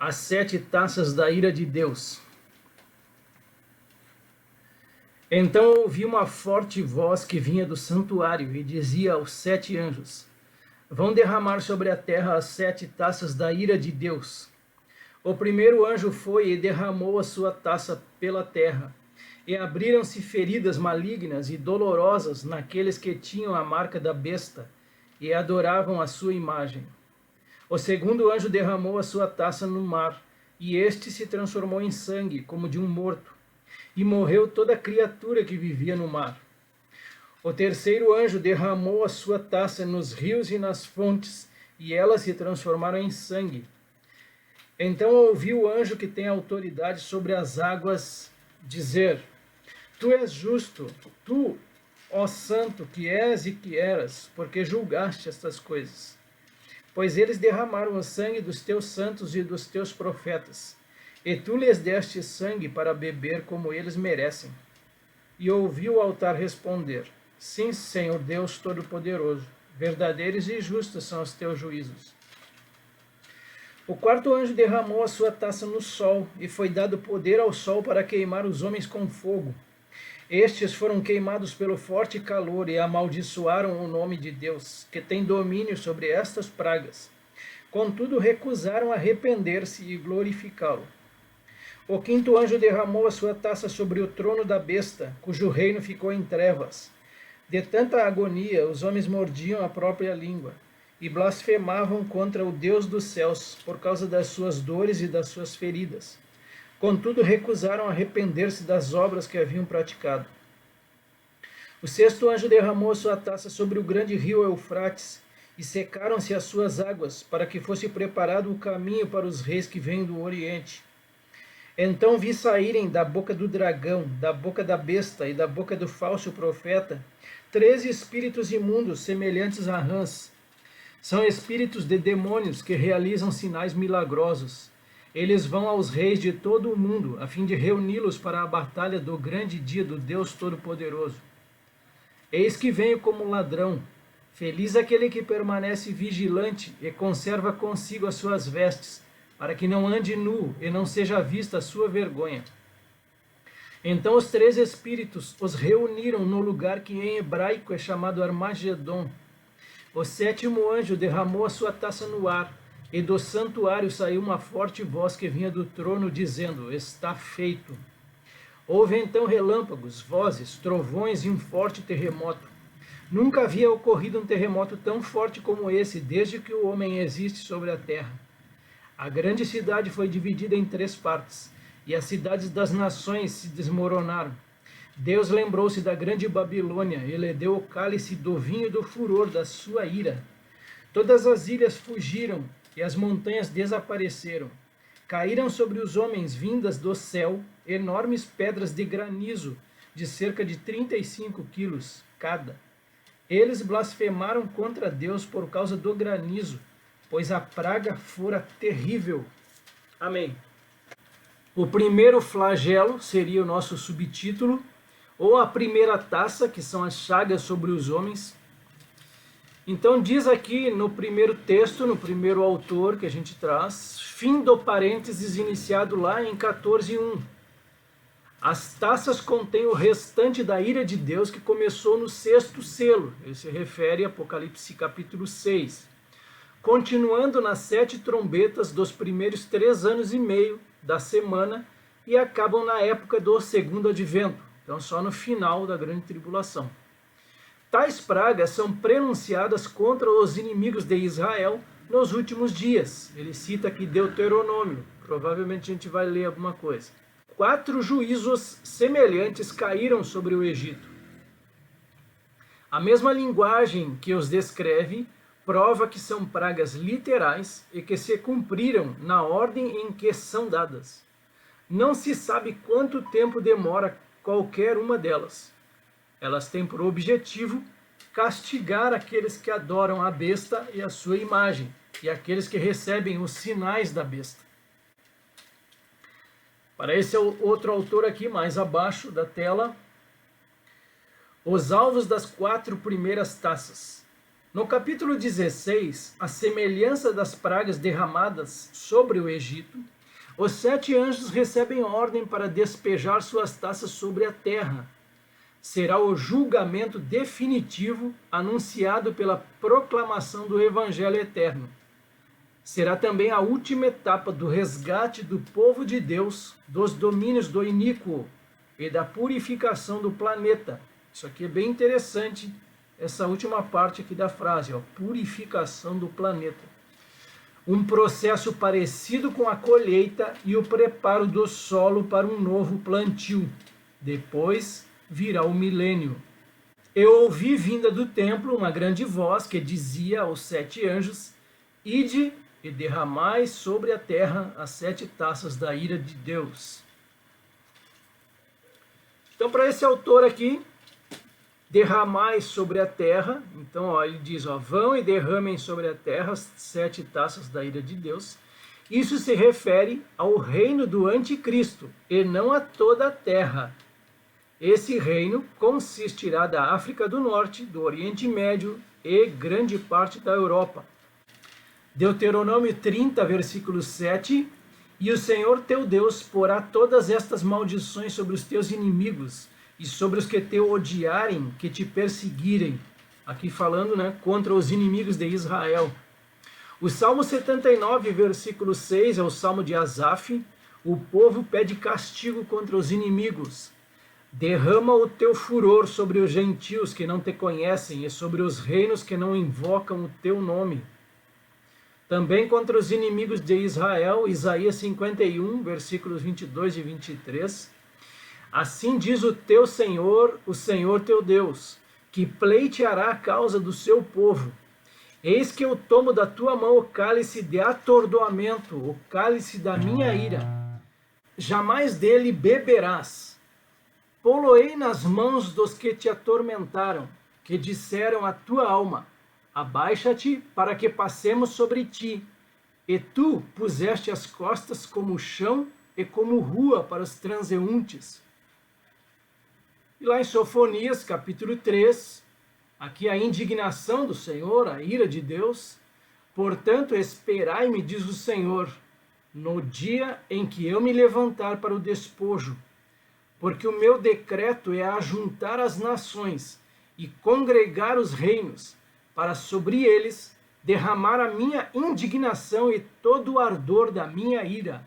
As 7 taças da ira de Deus. Então ouvi uma forte voz que vinha do santuário e dizia aos 7 anjos: vão derramar sobre a terra as 7 taças da ira de Deus. O primeiro anjo foi e derramou a sua taça pela terra, e abriram-se feridas malignas e dolorosas naqueles que tinham a marca da besta e adoravam a sua imagem. O segundo anjo derramou a sua taça no mar, e este se transformou em sangue, como de um morto, e morreu toda criatura que vivia no mar. O terceiro anjo derramou a sua taça nos rios e nas fontes, e elas se transformaram em sangue. Então ouvi o anjo que tem autoridade sobre as águas dizer: tu és justo, tu, ó santo, que és e que eras, porque julgaste estas coisas. Pois eles derramaram o sangue dos teus santos e dos teus profetas, e tu lhes deste sangue para beber como eles merecem. E ouvi o altar responder: sim, Senhor Deus Todo-Poderoso, verdadeiros e justos são os teus juízos. O quarto anjo derramou a sua taça no sol, e foi dado poder ao sol para queimar os homens com fogo. Estes foram queimados pelo forte calor e amaldiçoaram o nome de Deus, que tem domínio sobre estas pragas. Contudo, recusaram arrepender-se e glorificá-lo. O quinto anjo derramou a sua taça sobre o trono da besta, cujo reino ficou em trevas. De tanta agonia, os homens mordiam a própria língua e blasfemavam contra o Deus dos céus por causa das suas dores e das suas feridas. Contudo, recusaram arrepender-se das obras que haviam praticado. O sexto anjo derramou a sua taça sobre o grande rio Eufrates, e secaram-se as suas águas, para que fosse preparado o caminho para os reis que vêm do Oriente. Então vi saírem da boca do dragão, da boca da besta e da boca do falso profeta 13 espíritos imundos semelhantes a rãs. São espíritos de demônios que realizam sinais milagrosos. Eles vão aos reis de todo o mundo, a fim de reuni-los para a batalha do grande dia do Deus Todo-Poderoso. Eis que venho como ladrão. Feliz aquele que permanece vigilante e conserva consigo as suas vestes, para que não ande nu e não seja vista a sua vergonha. Então os 3 espíritos os reuniram no lugar que em hebraico é chamado Armagedon. O sétimo anjo derramou a sua taça no ar, e do santuário saiu uma forte voz que vinha do trono, dizendo: está feito. Houve então relâmpagos, vozes, trovões e um forte terremoto. Nunca havia ocorrido um terremoto tão forte como esse, desde que o homem existe sobre a terra. A grande cidade foi dividida em 3 partes, e as cidades das nações se desmoronaram. Deus lembrou-se da grande Babilônia e lhe deu o cálice do vinho do furor da sua ira. Todas as ilhas fugiram e as montanhas desapareceram. Caíram sobre os homens vindas do céu enormes pedras de granizo de cerca de 35 quilos cada. Eles blasfemaram contra Deus por causa do granizo, pois a praga fora terrível. Amém. O primeiro flagelo seria o nosso subtítulo, ou a primeira taça, que são as chagas sobre os homens. Então diz aqui no primeiro texto, no primeiro autor que a gente traz, fim do parênteses iniciado lá em 14:1. As taças contêm o restante da ira de Deus que começou no 6º selo. Ele se refere a Apocalipse capítulo 6. Continuando nas 7 trombetas dos primeiros 3 anos e meio da semana e acabam na época do segundo advento. Então só no final da grande tribulação. Tais pragas são prenunciadas contra os inimigos de Israel nos últimos dias. Ele cita aqui Deuteronômio, provavelmente a gente vai ler alguma coisa. 4 juízos semelhantes caíram sobre o Egito. A mesma linguagem que os descreve prova que são pragas literais e que se cumpriram na ordem em que são dadas. Não se sabe quanto tempo demora qualquer uma delas. Elas têm por objetivo castigar aqueles que adoram a besta e a sua imagem, e aqueles que recebem os sinais da besta. Para esse outro autor aqui, mais abaixo da tela, os alvos das 4 primeiras taças. No capítulo 16, a semelhança das pragas derramadas sobre o Egito, os 7 anjos recebem ordem para despejar suas taças sobre a terra. Será o julgamento definitivo anunciado pela proclamação do Evangelho eterno. Será também a última etapa do resgate do povo de Deus dos domínios do iníquo e da purificação do planeta. Isso aqui é bem interessante, essa última parte aqui da frase, ó, purificação do planeta. Um processo parecido com a colheita e o preparo do solo para um novo plantio. Depois virá o milênio. Eu ouvi vinda do templo uma grande voz que dizia aos 7 anjos: Ide e derramai sobre a terra as 7 taças da ira de Deus. Então, para esse autor aqui, derramai sobre a terra, então ó, ele diz, ó, vão e derramem sobre a terra as 7 taças da ira de Deus. Isso se refere ao reino do anticristo e não a toda a terra. Esse reino consistirá da África do Norte, do Oriente Médio e grande parte da Europa. Deuteronômio 30, versículo 7, e o Senhor teu Deus porá todas estas maldições sobre os teus inimigos e sobre os que te odiarem, que te perseguirem. Aqui falando, né, contra os inimigos de Israel. O Salmo 79, versículo 6, é o Salmo de Asaf. O povo pede castigo contra os inimigos. Derrama o teu furor sobre os gentios que não te conhecem e sobre os reinos que não invocam o teu nome. Também contra os inimigos de Israel, Isaías 51, versículos 22 e 23. Assim diz o Senhor teu Deus, que pleiteará a causa do seu povo. Eis que eu tomo da tua mão o cálice de atordoamento, o cálice da minha ira. Jamais dele beberás. Poloei nas mãos dos que te atormentaram, que disseram à tua alma: abaixa-te para que passemos sobre ti. E tu puseste as costas como chão e como rua para os transeuntes. E lá em Sofonias, capítulo 3, aqui a indignação do Senhor, a ira de Deus. Portanto, esperai-me, diz o Senhor, no dia em que eu me levantar para o despojo, porque o meu decreto é ajuntar as nações e congregar os reinos, para sobre eles derramar a minha indignação e todo o ardor da minha ira.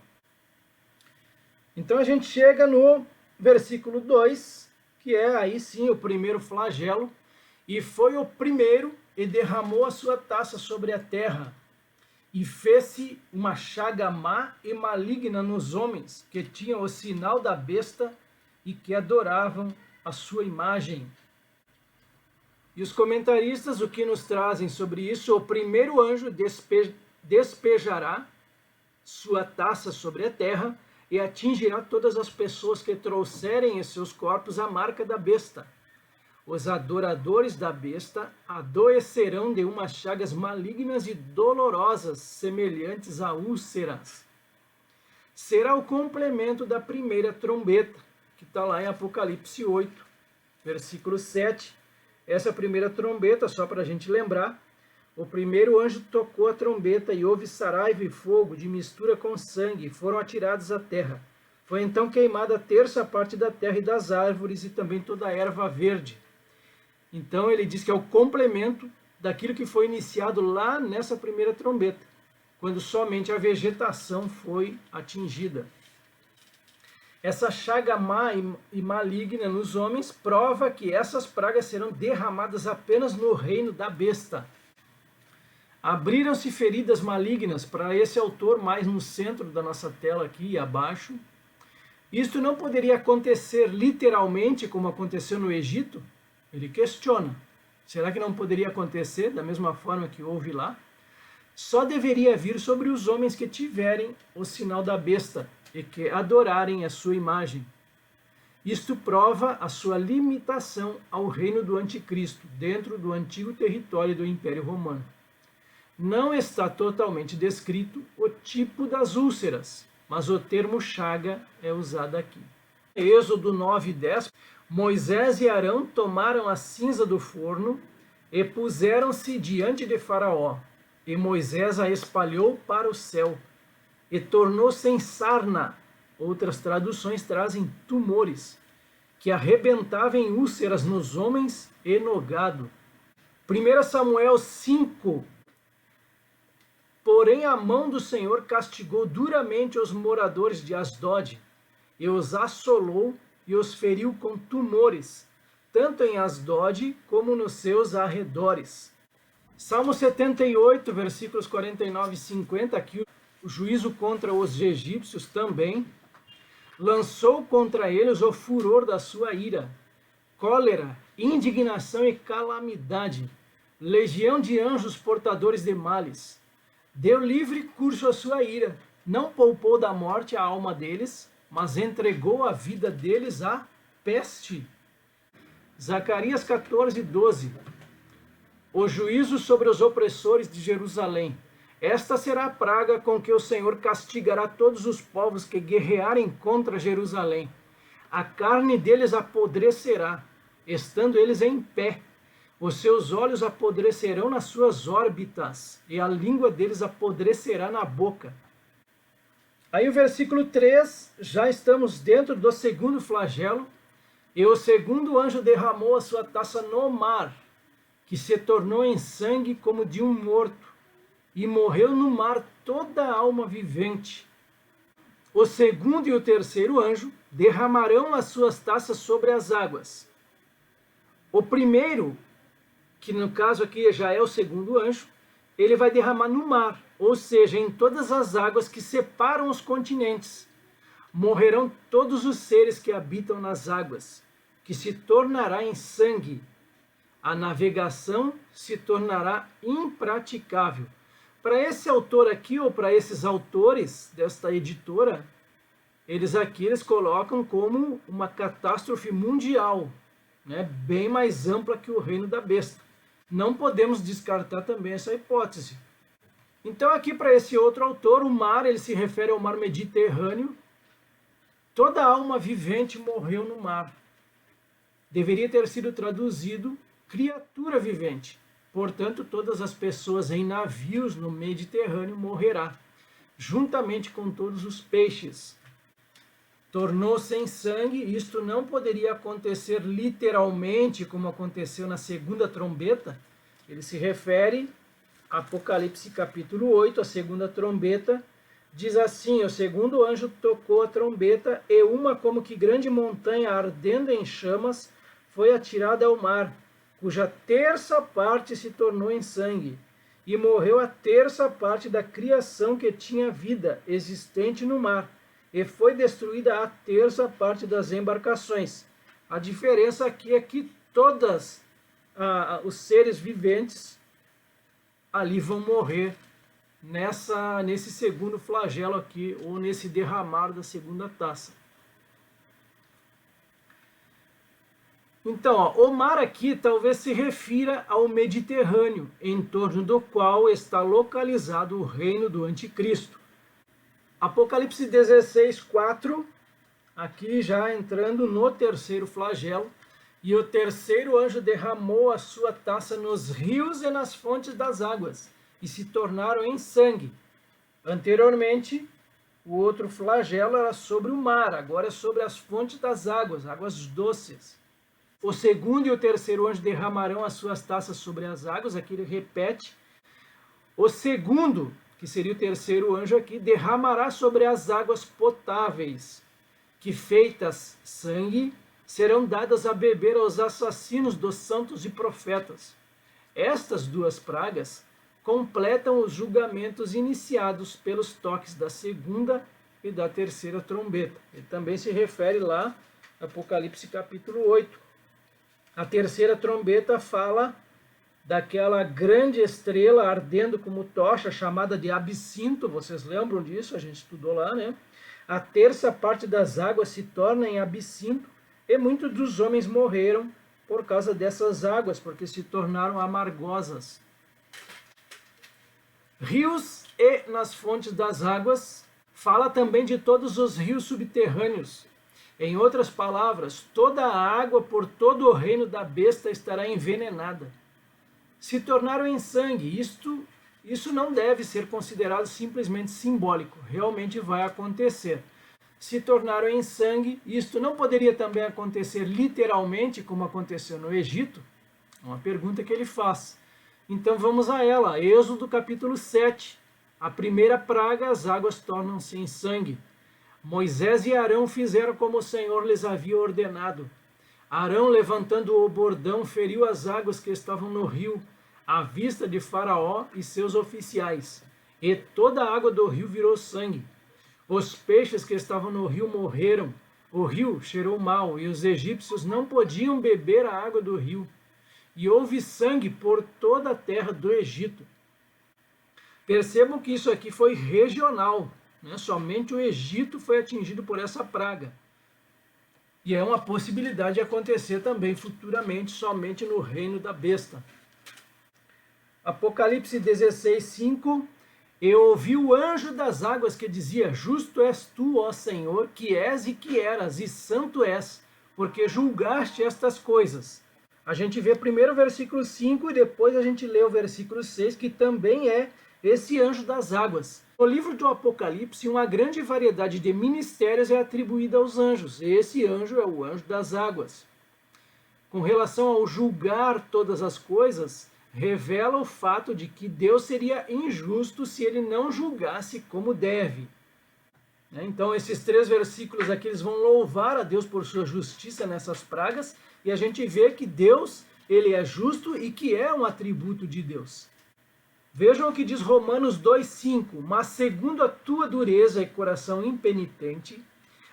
Então a gente chega no versículo 2, que é aí sim o primeiro flagelo, e foi o primeiro e derramou a sua taça sobre a terra, e fez-se uma chaga má e maligna nos homens, que tinham o sinal da besta e que adoravam a sua imagem. E os comentaristas o que nos trazem sobre isso: o primeiro anjo despejará sua taça sobre a terra e atingirá todas as pessoas que trouxerem em seus corpos a marca da besta. Os adoradores da besta adoecerão de umas chagas malignas e dolorosas, semelhantes a úlceras. Será o complemento da primeira trombeta, que está lá em Apocalipse 8, versículo 7. Essa primeira trombeta, só para a gente lembrar, o primeiro anjo tocou a trombeta e houve saraiva e fogo de mistura com sangue, e foram atirados à terra. Foi então queimada a terça parte da terra e das árvores e também toda a erva verde. Então ele diz que é o complemento daquilo que foi iniciado lá nessa primeira trombeta, quando somente a vegetação foi atingida. Essa chaga má e maligna nos homens prova que essas pragas serão derramadas apenas no reino da besta. Abriram-se feridas malignas para esse autor mais no centro da nossa tela aqui abaixo. Isto não poderia acontecer literalmente como aconteceu no Egito? Ele questiona. Será que não poderia acontecer da mesma forma que houve lá? Só deveria vir sobre os homens que tiverem o sinal da besta e que adorarem a sua imagem. Isto prova a sua limitação ao reino do anticristo, dentro do antigo território do Império Romano. Não está totalmente descrito o tipo das úlceras, mas o termo chaga é usado aqui. Êxodo 9:10, Moisés e Arão tomaram a cinza do forno E puseram-se diante de Faraó, e Moisés a espalhou para o céu, e tornou-se em sarna. Outras traduções trazem tumores, que arrebentavam em úlceras nos homens e no gado. 1 Samuel 5. Porém a mão do Senhor castigou duramente os moradores de Asdod, e os assolou e os feriu com tumores, tanto em Asdod como nos seus arredores. Salmo 78, versículos 49 e 50, aqui o juízo contra os egípcios também. Lançou contra eles o furor da sua ira, cólera, indignação e calamidade, legião de anjos portadores de males. Deu livre curso à sua ira, não poupou da morte a alma deles, mas entregou a vida deles à peste. Zacarias 14, 12. O juízo sobre os opressores de Jerusalém. Esta será a praga com que o Senhor castigará todos os povos que guerrearem contra Jerusalém. A carne deles apodrecerá, estando eles em pé. Os seus olhos apodrecerão nas suas órbitas, e a língua deles apodrecerá na boca. Aí o versículo 3, já estamos dentro do segundo flagelo. E o segundo anjo derramou a sua taça no mar, que se tornou em sangue como de um morto, e morreu no mar toda a alma vivente. O segundo e o terceiro anjo derramarão as suas taças sobre as águas. O primeiro, que no caso aqui já é o segundo anjo, ele vai derramar no mar, ou seja, em todas as águas que separam os continentes. Morrerão todos os seres que habitam nas águas, que se tornará em sangue. A navegação se tornará impraticável. Para esse autor aqui, ou para esses autores desta editora, eles colocam como uma catástrofe mundial, né, bem mais ampla que o reino da besta. Não podemos descartar também essa hipótese. Então aqui para esse outro autor, o mar, ele se refere ao mar Mediterrâneo. Toda alma vivente morreu no mar. Deveria ter sido traduzido criatura vivente. Portanto, todas as pessoas em navios no Mediterrâneo morrerá, juntamente com todos os peixes. Tornou-se em sangue. Isto não poderia acontecer literalmente, como aconteceu na segunda trombeta. Ele se refere a Apocalipse capítulo 8, a segunda trombeta. Diz assim: o segundo anjo tocou a trombeta, e uma como que grande montanha ardendo em chamas foi atirada ao mar, cuja terça parte se tornou em sangue, e morreu a terça parte da criação que tinha vida existente no mar, e foi destruída a terça parte das embarcações. A diferença aqui é que todos os seres viventes ali vão morrer nesse segundo flagelo aqui, ou nesse derramar da segunda taça. Então, o mar aqui talvez se refira ao Mediterrâneo, em torno do qual está localizado o reino do anticristo. Apocalipse 16, 4, aqui já entrando no terceiro flagelo. E o terceiro anjo derramou a sua taça nos rios e nas fontes das águas, e se tornaram em sangue. Anteriormente, o outro flagelo era sobre o mar, agora é sobre as fontes das águas, águas doces. O segundo e o terceiro anjo derramarão as suas taças sobre as águas, aqui ele repete. O segundo, que seria o terceiro anjo aqui, derramará sobre as águas potáveis, que feitas sangue, serão dadas a beber aos assassinos dos santos e profetas. Estas duas pragas completam os julgamentos iniciados pelos toques da segunda e da terceira trombeta. Ele também se refere lá, Apocalipse capítulo 8. A terceira trombeta fala daquela grande estrela ardendo como tocha, chamada de absinto. Vocês lembram disso? A gente estudou lá, né? A terça parte das águas se torna em absinto, e muitos dos homens morreram por causa dessas águas, porque se tornaram amargosas. Rios e nas fontes das águas fala também de todos os rios subterrâneos. Em outras palavras, toda a água por todo o reino da besta estará envenenada. se tornaram em sangue. Isso não deve ser considerado simplesmente simbólico, realmente vai acontecer. Se tornaram em sangue, isto não poderia também acontecer literalmente, como aconteceu no Egito? É uma pergunta que ele faz. Então vamos a ela, Êxodo capítulo 7. A primeira praga, as águas tornam-se em sangue. Moisés e Arão fizeram como o Senhor lhes havia ordenado. Arão, levantando o bordão, feriu as águas que estavam no rio, à vista de Faraó e seus oficiais, e toda a água do rio virou sangue. Os peixes que estavam no rio morreram, o rio cheirou mal, e os egípcios não podiam beber a água do rio. E houve sangue por toda a terra do Egito. Percebam que isso aqui foi regional, né? Somente o Egito foi atingido por essa praga. E é uma possibilidade de acontecer também futuramente, somente no reino da besta. Apocalipse 16, 5. Eu ouvi o anjo das águas que dizia: Justo és tu, ó Senhor, que és e que eras, e santo és, porque julgaste estas coisas. A gente vê primeiro o versículo 5 e depois a gente lê o versículo 6, que também é esse anjo das águas. No livro do Apocalipse, uma grande variedade de ministérios é atribuída aos anjos. Esse anjo é o anjo das águas. Com relação ao julgar todas as coisas, revela o fato de que Deus seria injusto se ele não julgasse como deve. Então, esses 3 versículos aqui, eles vão louvar a Deus por sua justiça nessas pragas, e a gente vê que Deus, ele é justo e que é um atributo de Deus. Vejam o que diz Romanos 2,5. Mas segundo a tua dureza e coração impenitente,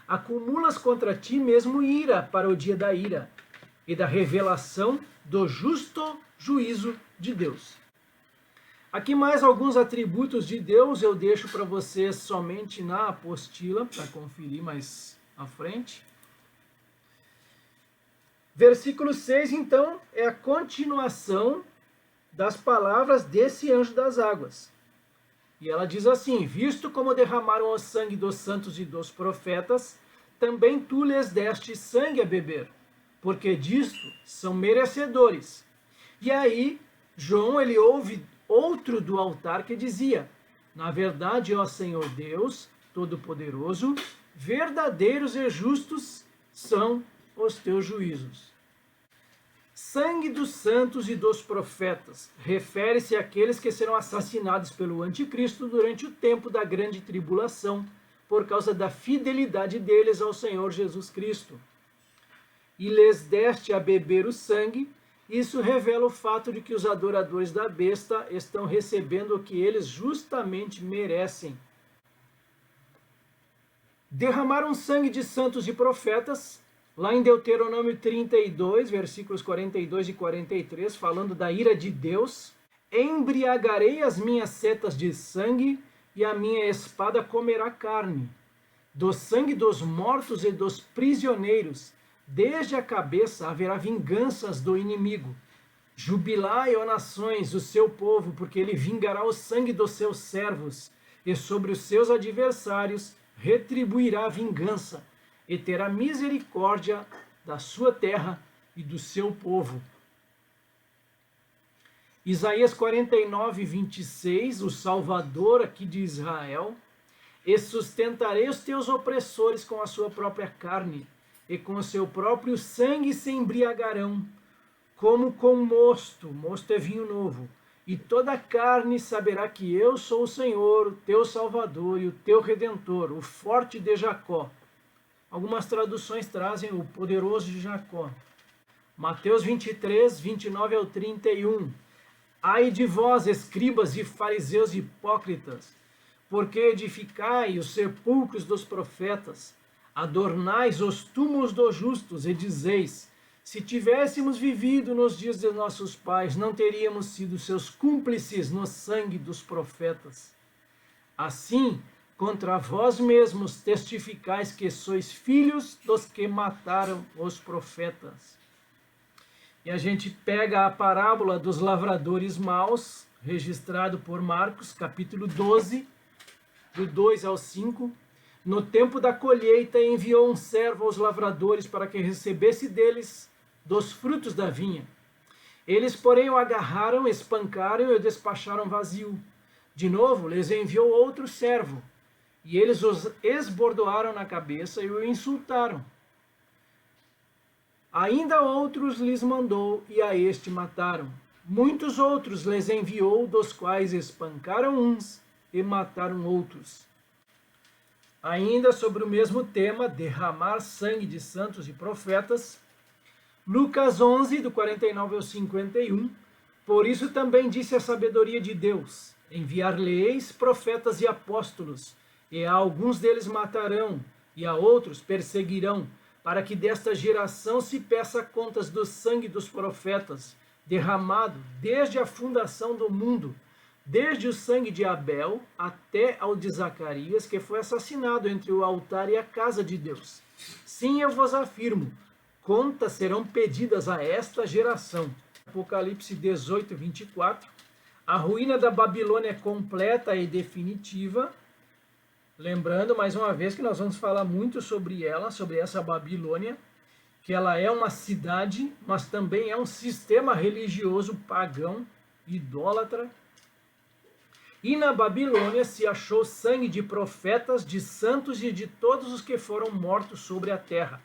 acumulas contra ti mesmo ira para o dia da ira e da revelação do justo juízo de Deus. Aqui mais alguns atributos de Deus eu deixo para vocês somente na apostila, para conferir mais à frente. Versículo 6, então, é a continuação das palavras desse anjo das águas. E ela diz assim: Visto como derramaram o sangue dos santos e dos profetas, também tu lhes deste sangue a beber, porque disto são merecedores. E aí, João, ele ouve outro do altar que dizia: Na verdade, ó Senhor Deus Todo-Poderoso, verdadeiros e justos são os teus juízos. Sangue dos santos e dos profetas refere-se àqueles que serão assassinados pelo anticristo durante o tempo da grande tribulação, por causa da fidelidade deles ao Senhor Jesus Cristo. E lhes deste a beber o sangue. Isso revela o fato de que os adoradores da besta estão recebendo o que eles justamente merecem. Derramaram sangue de santos e profetas, lá em Deuteronômio 32, versículos 42 e 43, falando da ira de Deus. Embriagarei as minhas setas de sangue, e a minha espada comerá carne. Do sangue dos mortos e dos prisioneiros, desde a cabeça haverá vinganças do inimigo. Jubilai, ó nações, o seu povo, porque ele vingará o sangue dos seus servos, e sobre os seus adversários retribuirá a vingança, e terá misericórdia da sua terra e do seu povo. Isaías 49, 26, o Salvador aqui de Israel: E sustentarei os teus opressores com a sua própria carne, e com o seu próprio sangue se embriagarão, como com mosto é vinho novo, e toda a carne saberá que eu sou o Senhor, o teu Salvador e o teu Redentor, o forte de Jacó. Algumas traduções trazem o poderoso de Jacó. Mateus 23, 29 ao 31. Ai de vós, escribas e fariseus hipócritas, porque edificai os sepulcros dos profetas, adornais os túmulos dos justos e dizeis: se tivéssemos vivido nos dias de nossos pais, não teríamos sido seus cúmplices no sangue dos profetas. Assim, contra vós mesmos testificais que sois filhos dos que mataram os profetas. E a gente pega a parábola dos lavradores maus, registrado por Marcos, capítulo 12, do 2 ao 5. No tempo da colheita, enviou um servo aos lavradores para que recebesse deles dos frutos da vinha. Eles, porém, o agarraram, espancaram e o despacharam vazio. De novo, lhes enviou outro servo, e eles os esbordoaram na cabeça e o insultaram. Ainda outros lhes mandou, e a este mataram. Muitos outros lhes enviou, dos quais espancaram uns e mataram outros. Ainda sobre o mesmo tema, derramar sangue de santos e profetas, Lucas 11, do 49 ao 51, por isso também disse a sabedoria de Deus, enviar-lhe-eis profetas e apóstolos, e a alguns deles matarão, e a outros perseguirão, para que desta geração se peça contas do sangue dos profetas, derramado desde a fundação do mundo, desde o sangue de Abel até ao de Zacarias, que foi assassinado entre o altar e a casa de Deus. Sim, eu vos afirmo, contas serão pedidas a esta geração. Apocalipse 18, 24. A ruína da Babilônia é completa e definitiva. Lembrando, mais uma vez, que nós vamos falar muito sobre ela, sobre essa Babilônia, que ela é uma cidade, mas também é um sistema religioso pagão, idólatra. E na Babilônia se achou sangue de profetas, de santos e de todos os que foram mortos sobre a terra.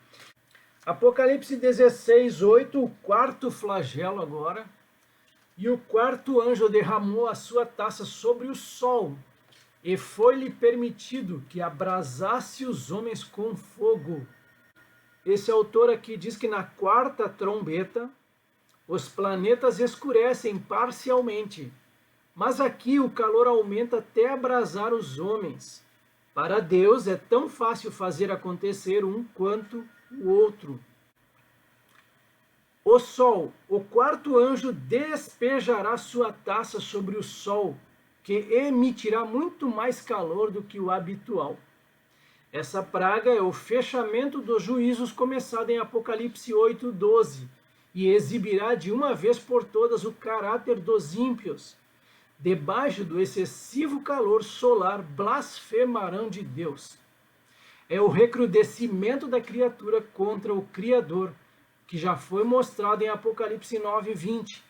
Apocalipse 16, 8, o quarto flagelo agora. E o quarto anjo derramou a sua taça sobre o sol, e foi-lhe permitido que abrasasse os homens com fogo. Esse autor aqui diz que na quarta trombeta, os planetas escurecem parcialmente, mas aqui o calor aumenta até abrasar os homens. Para Deus é tão fácil fazer acontecer um quanto o outro. O sol, o quarto anjo despejará sua taça sobre o sol, que emitirá muito mais calor do que o habitual. Essa praga é o fechamento dos juízos começado em Apocalipse 8, 12, e exibirá de uma vez por todas o caráter dos ímpios. Debaixo do excessivo calor solar, blasfemarão de Deus. É o recrudescimento da criatura contra o Criador, que já foi mostrado em Apocalipse 9, 20.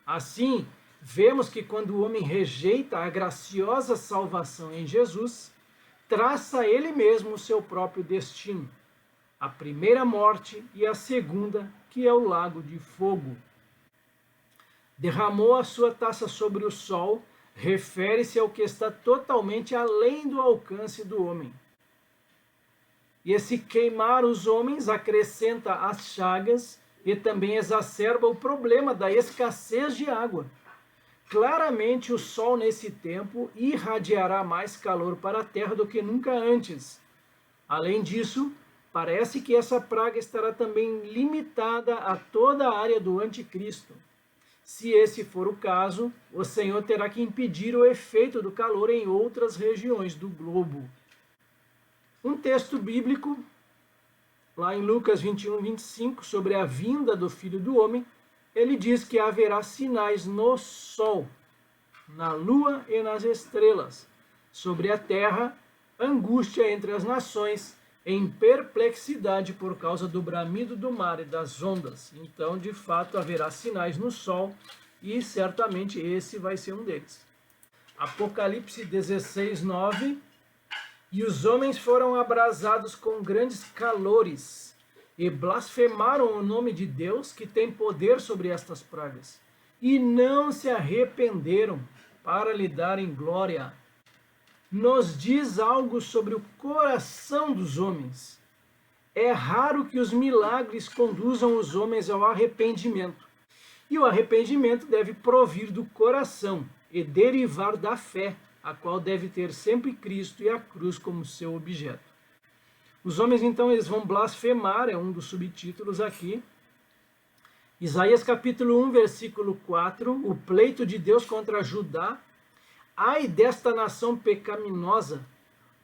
Assim, vemos que quando o homem rejeita a graciosa salvação em Jesus, traça ele mesmo o seu próprio destino. A primeira morte e a segunda, que é o lago de fogo. Derramou a sua taça sobre o sol, refere-se ao que está totalmente além do alcance do homem. E esse queimar os homens acrescenta as chagas e também exacerba o problema da escassez de água. Claramente o sol nesse tempo irradiará mais calor para a terra do que nunca antes. Além disso, parece que essa praga estará também limitada a toda a área do anticristo. Se esse for o caso, o Senhor terá que impedir o efeito do calor em outras regiões do globo. Um texto bíblico, lá em Lucas 21, 25, sobre a vinda do Filho do Homem, ele diz que haverá sinais no sol, na lua e nas estrelas, sobre a terra, angústia entre as nações, em perplexidade por causa do bramido do mar e das ondas. Então, de fato, haverá sinais no sol e certamente esse vai ser um deles. Apocalipse 16, 9. E os homens foram abrasados com grandes calores e blasfemaram o nome de Deus, que tem poder sobre estas pragas, e não se arrependeram para lhe darem glória. Nos diz algo sobre o coração dos homens. É raro que os milagres conduzam os homens ao arrependimento. E o arrependimento deve provir do coração e derivar da fé, a qual deve ter sempre Cristo e a cruz como seu objeto. Os homens, então, eles vão blasfemar, é um dos subtítulos aqui. Isaías capítulo 1, versículo 4, o pleito de Deus contra Judá. Ai desta nação pecaminosa,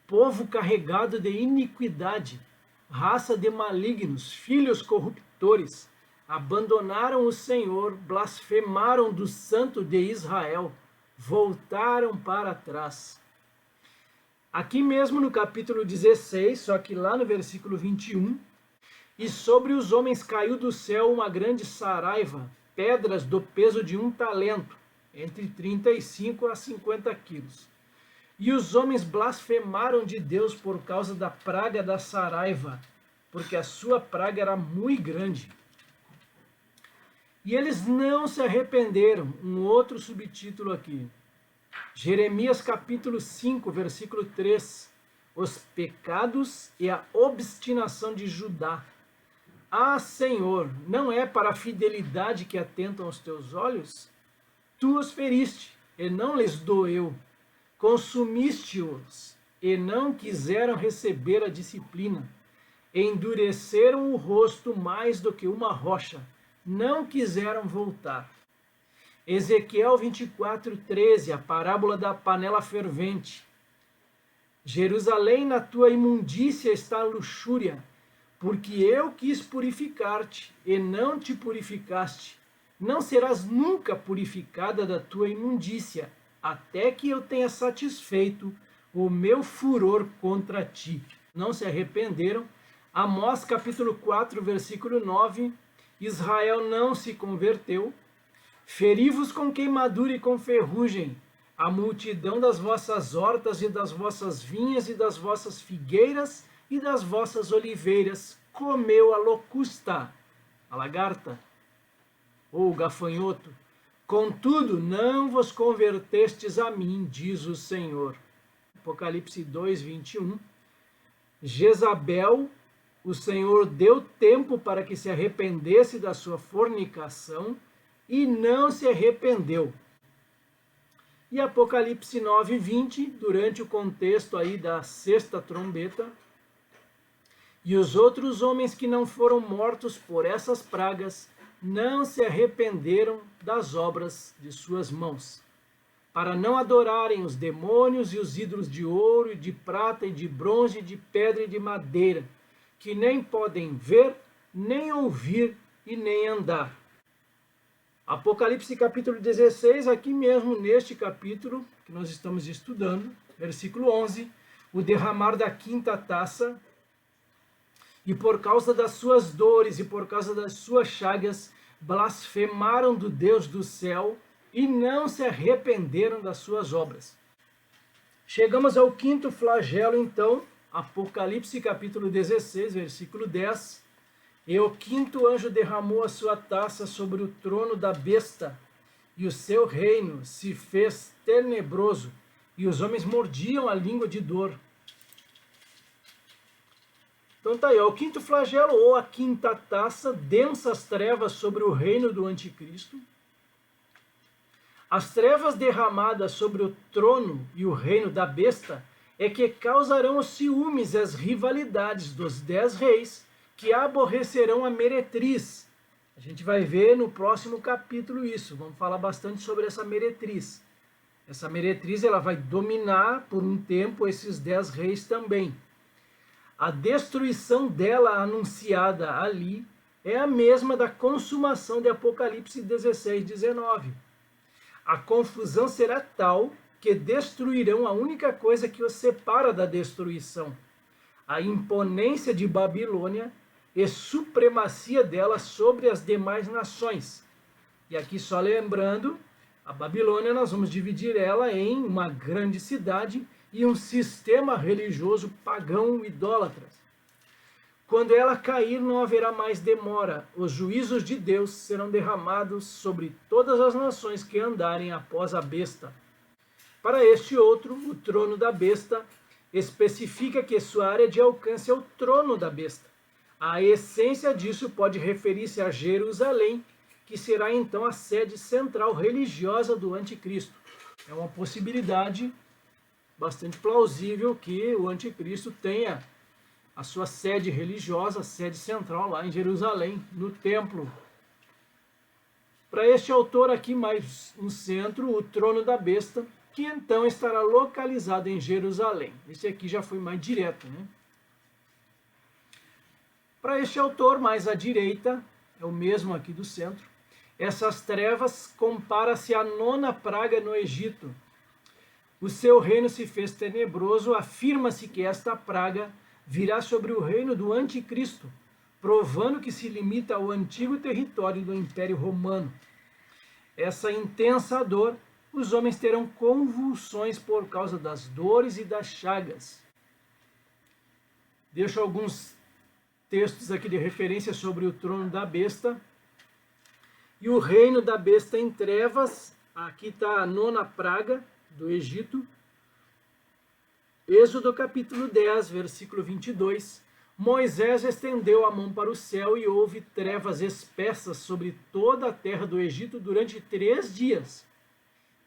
povo carregado de iniquidade, raça de malignos, filhos corruptores, abandonaram o Senhor, blasfemaram do Santo de Israel, voltaram para trás. Aqui mesmo no capítulo 16, só que lá no versículo 21, e sobre os homens caiu do céu uma grande saraiva, pedras do peso de 1 talento, entre 35 a 50 quilos. E os homens blasfemaram de Deus por causa da praga da saraiva, porque a sua praga era muito grande. E eles não se arrependeram. Um outro subtítulo aqui. Jeremias capítulo 5, versículo 3. Os pecados e a obstinação de Judá. Ah, Senhor, não é para a fidelidade que atentam os teus olhos? Tu os feriste, e não lhes doeu. Consumiste-os, e não quiseram receber a disciplina. Endureceram o rosto mais do que uma rocha. Não quiseram voltar. Ezequiel 24:13, a parábola da panela fervente. Jerusalém, na tua imundícia está a luxúria, porque eu quis purificar-te, e não te purificaste. Não serás nunca purificada da tua imundícia, até que eu tenha satisfeito o meu furor contra ti. Não se arrependeram. Amós capítulo 4, versículo 9. Israel não se converteu. Feri-vos com queimadura e com ferrugem, a multidão das vossas hortas e das vossas vinhas e das vossas figueiras e das vossas oliveiras comeu a locusta, a lagarta, ou o gafanhoto. Contudo, não vos convertestes a mim, diz o Senhor. Apocalipse 2, 21. Jezabel, o Senhor deu tempo para que se arrependesse da sua fornicação e não se arrependeu. E Apocalipse 9, 20, durante o contexto aí da sexta trombeta. E os outros homens que não foram mortos por essas pragas não se arrependeram das obras de suas mãos, para não adorarem os demônios e os ídolos de ouro e de prata e de bronze e de pedra e de madeira, que nem podem ver, nem ouvir e nem andar. Apocalipse capítulo 16, aqui mesmo neste capítulo que nós estamos estudando, versículo 11, o derramar da quinta taça. E por causa das suas dores e por causa das suas chagas, blasfemaram do Deus do céu e não se arrependeram das suas obras. Chegamos ao quinto flagelo, então, Apocalipse capítulo 16, versículo 10. E o quinto anjo derramou a sua taça sobre o trono da besta, e o seu reino se fez tenebroso, e os homens mordiam a língua de dor. Então tá aí, ó, o quinto flagelo, ou a quinta taça, densas trevas sobre o reino do anticristo. As trevas derramadas sobre o trono e o reino da besta é que causarão os ciúmes e as rivalidades dos 10 reis, que aborrecerão a meretriz. A gente vai ver no próximo capítulo isso, vamos falar bastante sobre essa meretriz. Essa meretriz ela vai dominar por um tempo esses 10 reis também. A destruição dela anunciada ali é a mesma da consumação de Apocalipse 16, 19. A confusão será tal que destruirão a única coisa que os separa da destruição, a imponência de Babilônia e supremacia dela sobre as demais nações. E aqui só lembrando, a Babilônia nós vamos dividir ela em uma grande cidade e um sistema religioso pagão idólatra. Quando ela cair, não haverá mais demora. Os juízos de Deus serão derramados sobre todas as nações que andarem após a besta. Para este outro, o trono da besta especifica que sua área de alcance é o trono da besta. A essência disso pode referir-se a Jerusalém, que será então a sede central religiosa do anticristo. É uma possibilidade bastante plausível que o anticristo tenha a sua sede religiosa, a sede central lá em Jerusalém, no templo. Para este autor aqui, mais no centro, o trono da besta, que então estará localizado em Jerusalém. Esse aqui já foi mais direto, né? Para este autor, mais à direita, é o mesmo aqui do centro, essas trevas compara-se à 9ª praga no Egito. O seu reino se fez tenebroso, afirma-se que esta praga virá sobre o reino do anticristo, provando que se limita ao antigo território do Império Romano. Essa intensa dor, os homens terão convulsões por causa das dores e das chagas. Deixo alguns textos aqui de referência sobre o trono da besta. E o reino da besta em trevas, aqui está a 9ª praga do Egito. Êxodo capítulo 10, versículo 22. Moisés estendeu a mão para o céu e houve trevas espessas sobre toda a terra do Egito durante 3 dias.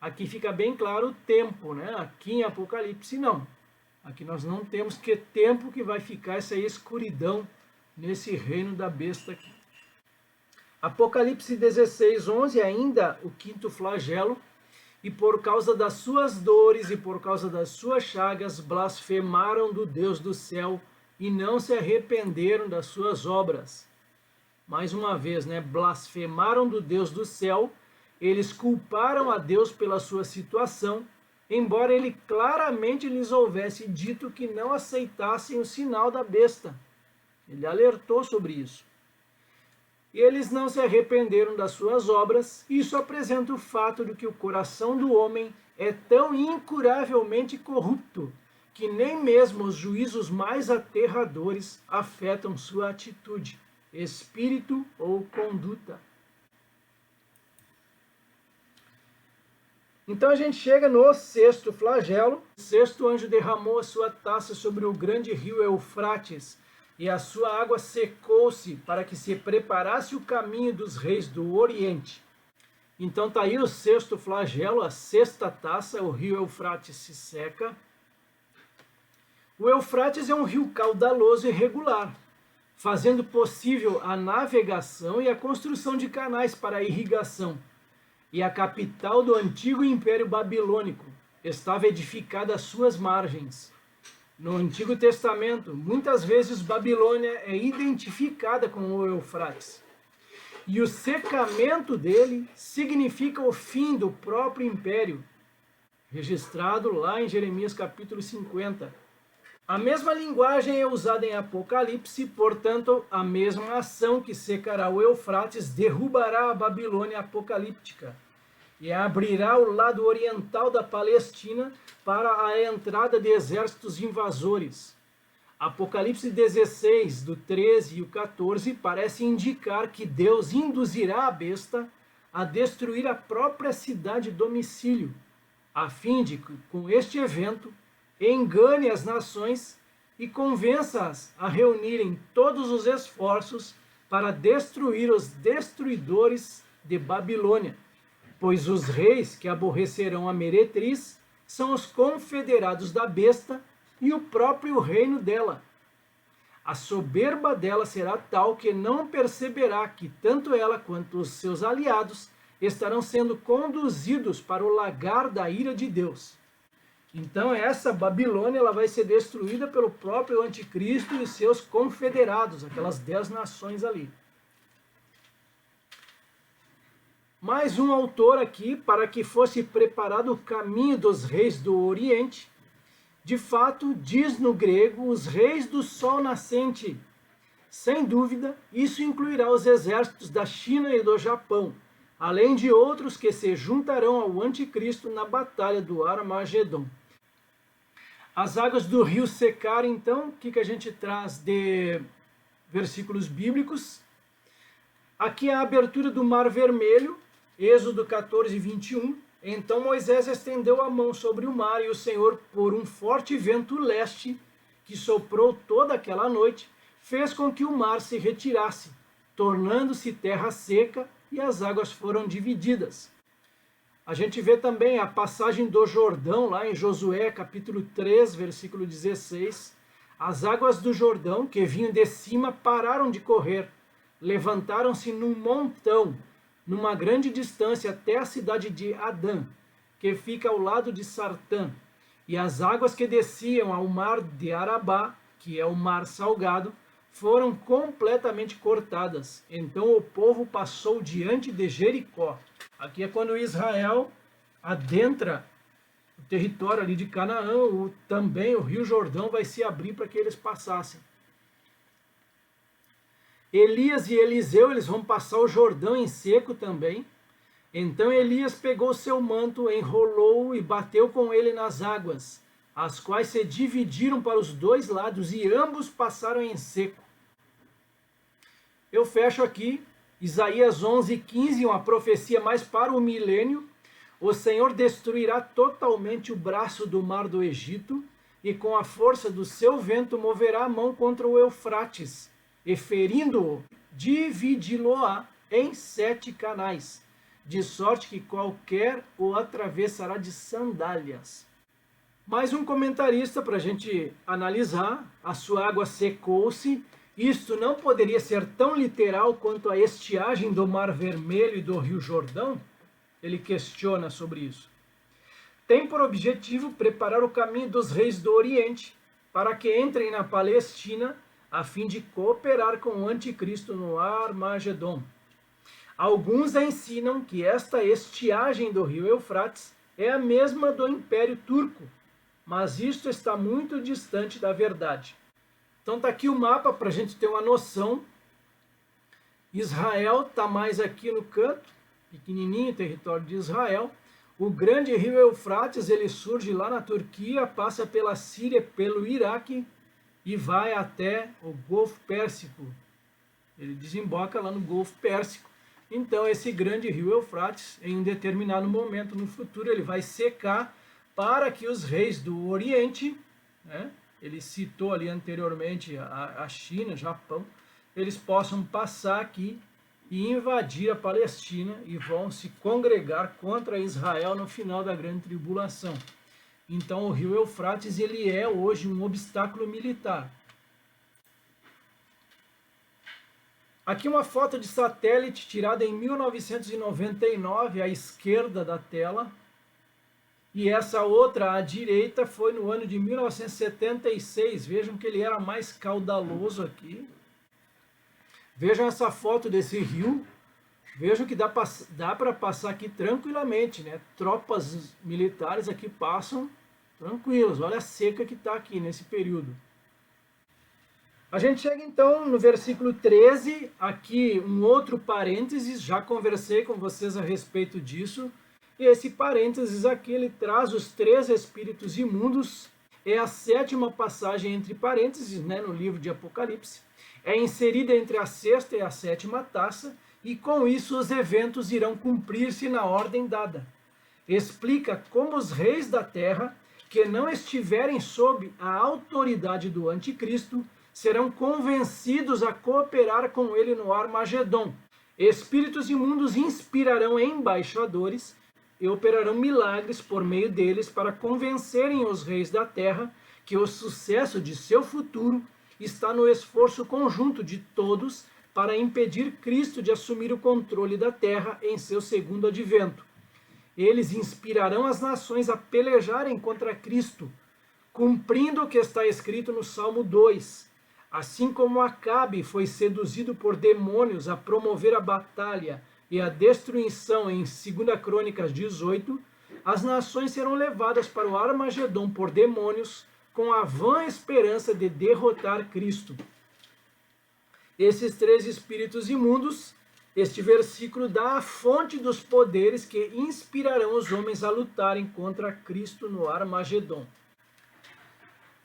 Aqui fica bem claro o tempo, né? Aqui em Apocalipse não. Aqui nós não temos que tempo que vai ficar essa escuridão nesse reino da besta aqui. Apocalipse 16, 11, ainda o 5º flagelo. E por causa das suas dores e por causa das suas chagas, blasfemaram do Deus do céu e não se arrependeram das suas obras. Mais uma vez, né? Blasfemaram do Deus do céu, eles culparam a Deus pela sua situação, embora ele claramente lhes houvesse dito que não aceitassem o sinal da besta. Ele alertou sobre isso. E eles não se arrependeram das suas obras. Isso apresenta o fato de que o coração do homem é tão incuravelmente corrupto que nem mesmo os juízos mais aterradores afetam sua atitude, espírito ou conduta. Então a gente chega no 6º flagelo. O 6º anjo derramou a sua taça sobre o grande rio Eufrates, e a sua água secou-se para que se preparasse o caminho dos reis do Oriente. Então está aí o 6º flagelo, a 6ª taça, o rio Eufrates se seca. O Eufrates é um rio caudaloso e regular, fazendo possível a navegação e a construção de canais para a irrigação. E a capital do antigo Império Babilônico estava edificada às suas margens. No Antigo Testamento, muitas vezes Babilônia é identificada com o Eufrates. E o secamento dele significa o fim do próprio império, registrado lá em Jeremias capítulo 50. A mesma linguagem é usada em Apocalipse, portanto, a mesma ação que secará o Eufrates derrubará a Babilônia apocalíptica e abrirá o lado oriental da Palestina para a entrada de exércitos invasores. Apocalipse 16, do 13 e o 14, parece indicar que Deus induzirá a besta a destruir a própria cidade domicílio, a fim de que, com este evento, engane as nações e convença-as a reunirem todos os esforços para destruir os destruidores de Babilônia, pois os reis que aborrecerão a meretriz são os confederados da besta e o próprio reino dela. A soberba dela será tal que não perceberá que tanto ela quanto os seus aliados estarão sendo conduzidos para o lagar da ira de Deus. Então essa Babilônia ela vai ser destruída pelo próprio anticristo e seus confederados, aquelas 10 nações ali. Mais um autor aqui, para que fosse preparado o caminho dos reis do Oriente. De fato, diz no grego, os reis do sol nascente. Sem dúvida, isso incluirá os exércitos da China e do Japão, além de outros que se juntarão ao anticristo na batalha do Armagedon. As águas do rio secaram, então, o que a gente traz de versículos bíblicos? Aqui é a abertura do Mar Vermelho, Êxodo 14, 21. Então Moisés estendeu a mão sobre o mar e o Senhor, por um forte vento leste, que soprou toda aquela noite, fez com que o mar se retirasse, tornando-se terra seca, e as águas foram divididas. A gente vê também a passagem do Jordão, lá em Josué, capítulo 3, versículo 16. As águas do Jordão, que vinham de cima, pararam de correr, levantaram-se num montão, numa grande distância até a cidade de Adã, que fica ao lado de Sartã. E as águas que desciam ao mar de Arabá, que é o mar salgado, foram completamente cortadas. Então o povo passou diante de Jericó. Aqui é quando Israel adentra o território ali de Canaã, também o Rio Jordão vai se abrir para que eles passassem. Elias e Eliseu, eles vão passar o Jordão em seco também. Então Elias pegou seu manto, enrolou e bateu com ele nas águas, as quais se dividiram para os dois lados e ambos passaram em seco. Eu fecho aqui Isaías 11:15, uma profecia mais para o milênio. O Senhor destruirá totalmente o braço do mar do Egito e com a força do seu vento moverá a mão contra o Eufrates e ferindo-o, dividi-lo-á em 7 canais, de sorte que qualquer o atravessará de sandálias. Mais um comentarista para a gente analisar. A sua água secou-se. Isto não poderia ser tão literal quanto a estiagem do Mar Vermelho e do Rio Jordão? Ele questiona sobre isso. Tem por objetivo preparar o caminho dos reis do Oriente para que entrem na Palestina a fim de cooperar com o anticristo no Armagedon. Alguns ensinam que esta estiagem do rio Eufrates é a mesma do Império Turco, mas isto está muito distante da verdade. Então está aqui o mapa para a gente ter uma noção. Israel está mais aqui no canto, pequenininho, território de Israel. O grande rio Eufrates, ele surge lá na Turquia, passa pela Síria, pelo Iraque e vai até o Golfo Pérsico. Ele desemboca lá no Golfo Pérsico. Então esse grande rio Eufrates, em um determinado momento no futuro, ele vai secar para que os reis do Oriente, né, ele citou ali anteriormente a China, Japão, eles possam passar aqui e invadir a Palestina e vão se congregar contra Israel no final da grande tribulação. Então o rio Eufrates, ele é hoje um obstáculo militar. Aqui uma foto de satélite tirada em 1999, à esquerda da tela. E essa outra à direita foi no ano de 1976. Vejam que ele era mais caudaloso aqui. Vejam essa foto desse rio. Vejam que dá para passar aqui tranquilamente, né? Tropas militares aqui passam tranquilos. Olha a seca que está aqui nesse período. A gente chega então no versículo 13, aqui um outro parênteses, já conversei com vocês a respeito disso, e esse parênteses aqui ele traz os 3 espíritos imundos, é a 7ª passagem entre parênteses, né, no livro de Apocalipse, é inserida entre a 6ª e a 7ª taça, e com isso os eventos irão cumprir-se na ordem dada. Explica como os reis da terra, que não estiverem sob a autoridade do anticristo, serão convencidos a cooperar com ele no Armagedon. Espíritos imundos inspirarão embaixadores e operarão milagres por meio deles para convencerem os reis da terra que o sucesso de seu futuro está no esforço conjunto de todos para impedir Cristo de assumir o controle da terra em seu segundo advento. Eles inspirarão as nações a pelejarem contra Cristo, cumprindo o que está escrito no Salmo 2. Assim como Acabe foi seduzido por demônios a promover a batalha e a destruição em 2 Crônicas 18, as nações serão levadas para o Armagedon por demônios com a vã esperança de derrotar Cristo. Esses 3 espíritos imundos, este versículo dá a fonte dos poderes que inspirarão os homens a lutarem contra Cristo no Armagedon.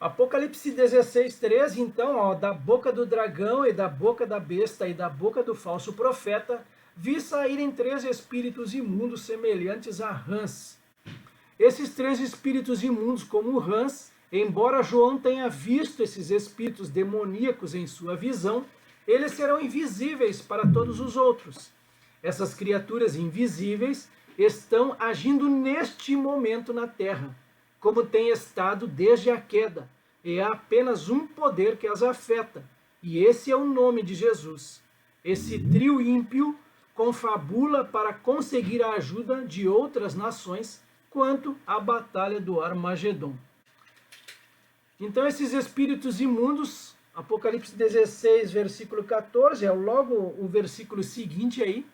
Apocalipse 16:13, então, ó, da boca do dragão e da boca da besta e da boca do falso profeta, vi saírem 3 espíritos imundos semelhantes a rãs. Esses 3 espíritos imundos como rãs, embora João tenha visto esses espíritos demoníacos em sua visão, eles serão invisíveis para todos os outros. Essas criaturas invisíveis estão agindo neste momento na Terra, como tem estado desde a queda, e há apenas um poder que as afeta, e esse é o nome de Jesus. Esse trio ímpio confabula para conseguir a ajuda de outras nações quanto à batalha do Armagedon. Então esses espíritos imundos, Apocalipse 16, versículo 14, é logo o versículo seguinte aí,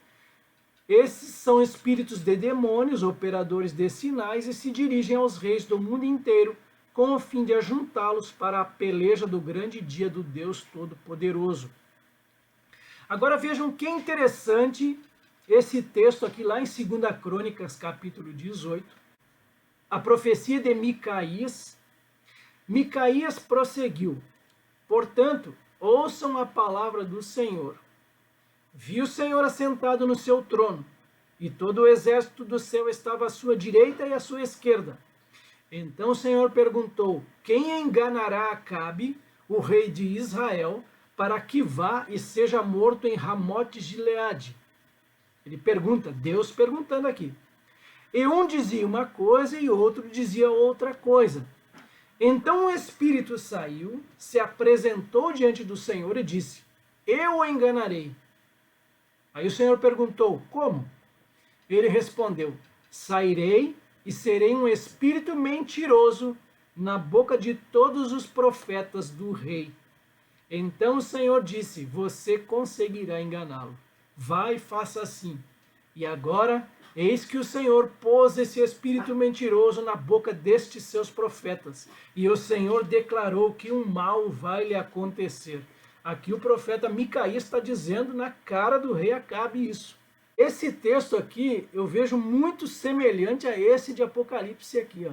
esses são espíritos de demônios, operadores de sinais, e se dirigem aos reis do mundo inteiro, com o fim de ajuntá-los para a peleja do grande dia do Deus Todo-Poderoso. Agora vejam que interessante esse texto aqui lá em 2 Crônicas, capítulo 18, a profecia de Micaías. Micaías prosseguiu: portanto, ouçam a palavra do Senhor. Vi o Senhor assentado no seu trono, e todo o exército do céu estava à sua direita e à sua esquerda. Então o Senhor perguntou: quem enganará Acabe, o rei de Israel, para que vá e seja morto em Ramote-Gileade? Ele pergunta, Deus perguntando aqui. E um dizia uma coisa e outro dizia outra coisa. Então o Espírito saiu, se apresentou diante do Senhor e disse: eu o enganarei. Aí o Senhor perguntou: como? Ele respondeu: sairei e serei um espírito mentiroso na boca de todos os profetas do rei. Então o Senhor disse: você conseguirá enganá-lo. Vai e faça assim. E agora, eis que o Senhor pôs esse espírito mentiroso na boca destes seus profetas. E o Senhor declarou que um mal vai lhe acontecer. Aqui o profeta Micaías está dizendo na cara do rei Acabe isso. Esse texto aqui eu vejo muito semelhante a esse de Apocalipse aqui, ó.